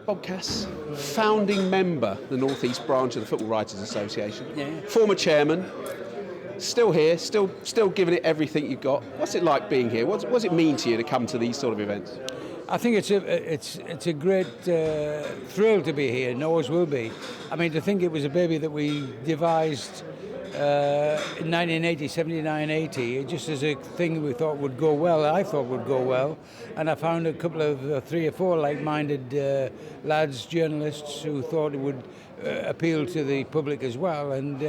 Bob Cass, founding member, the North East branch of the Football Writers Association. Yeah. Former chairman, still here, still giving it everything you've got. What's it like being here? What does it mean to you to come to these sort of events? I think it's a great thrill to be here, and always will be. I mean, to think it was a baby that we devised in 1980, 79, 80, just as a thing we thought would go well, I thought would go well, and I found a couple of 3 or 4 like-minded lads, journalists, who thought it would appeal to the public as well, and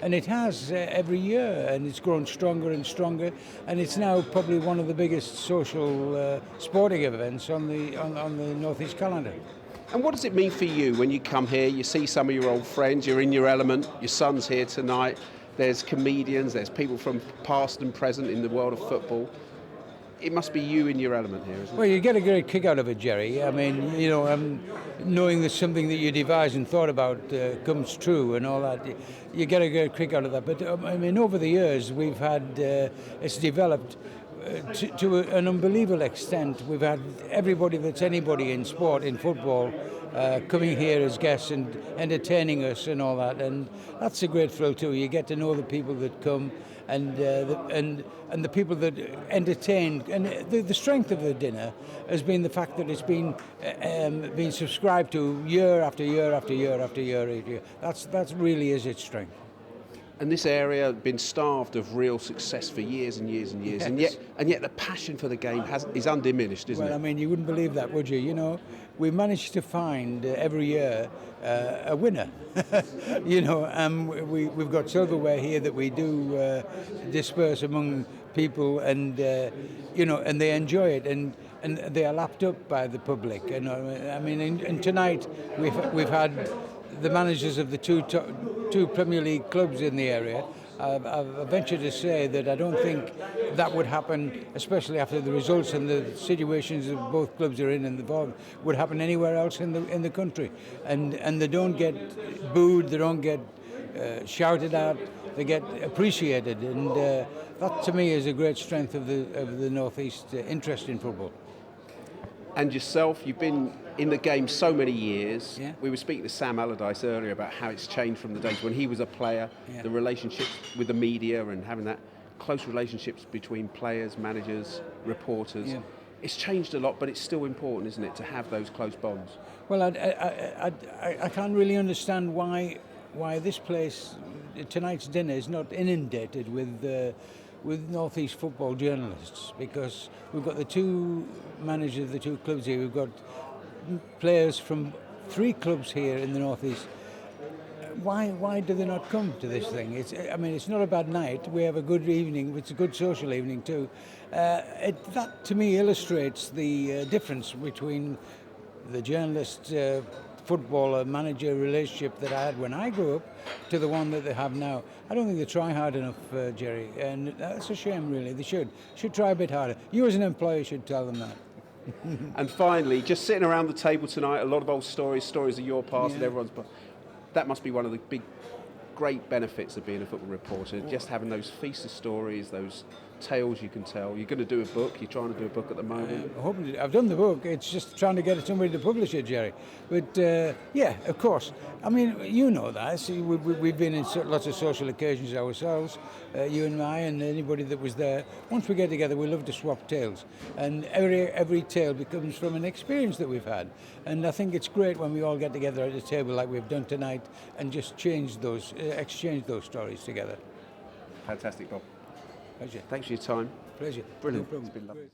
it has every year, and it's grown stronger and stronger, and it's now probably one of the biggest social sporting events on the North East calendar. And what does it mean for you when you come here, you see some of your old friends, you're in your element, your son's here tonight, there's comedians, there's people from past and present in the world of football. It must be you in your element here, isn't it? Well, you get a great kick out of it, Jerry. I mean, you know, knowing that something that you devised and thought about comes true and all that, you get a great kick out of that. But I mean, over the years, we've had, it's developed to an unbelievable extent. We've had everybody that's anybody in sport, in football, coming here as guests and entertaining us and all that, and that's a great thrill too. You get to know the people that come and the people that entertain, and the strength of the dinner has been the fact that it's been subscribed to year after year after year after year after year. That's really is its strength. And this area has been starved of real success for years and years and years, Yes. and yet the passion for the game is undiminished, isn't it? Well, I mean, you wouldn't believe that, would you? You know, we managed to find every year a winner. You know, we've got silverware here that we do disperse among people, and you know, and they enjoy it, and they are lapped up by the public. And I mean, and tonight we've had the managers of the two Premier League clubs in the area. I venture to say that I don't think that would happen, especially after the results and the situations that both clubs are in and involved, would happen anywhere else in the country. And they don't get booed, they don't get shouted at, they get appreciated, and that to me is a great strength of the North East interest in football. And yourself, you've been in the game so many years. Yeah. We were speaking to Sam Allardyce earlier about how it's changed from the days when he was a player, Yeah. the relationships with the media and having that close relationships between players, managers, reporters. Yeah. It's changed a lot, but it's still important, isn't it, to have those close bonds? Well, I can't really understand why this place, tonight's dinner, is not inundated with North East football journalists, because we've got the two managers of the two clubs here. We've got players from 3 clubs here in the North East. Why do they not come to this thing? I mean, it's not a bad night. We have a good evening. It's a good social evening too. That to me illustrates the difference between the journalist footballer manager relationship that I had when I grew up to the one that they have now. I don't think they try hard enough, Jerry, and that's a shame, really. They should try a bit harder. You as an employer should tell them that. And finally, just sitting around the table tonight, a lot of old stories of your past and everyone's past. That must be one of the great benefits of being a football reporter, just having those feast of stories, those tales you can tell. You're going to do a book, you're trying to do a book at the moment. I've done the book, it's just trying to get somebody to publish it, Jerry. But yeah, of course. I mean, you know that. See, we've been in lots of social occasions ourselves, you and I and anybody that was there. Once we get together, we love to swap tales. And every tale becomes from an experience that we've had. And I think it's great when we all get together at a table like we've done tonight and just exchange those stories together. Fantastic, Bob. Pleasure. Thanks for your time. Pleasure. Brilliant. No problem. It's been lovely.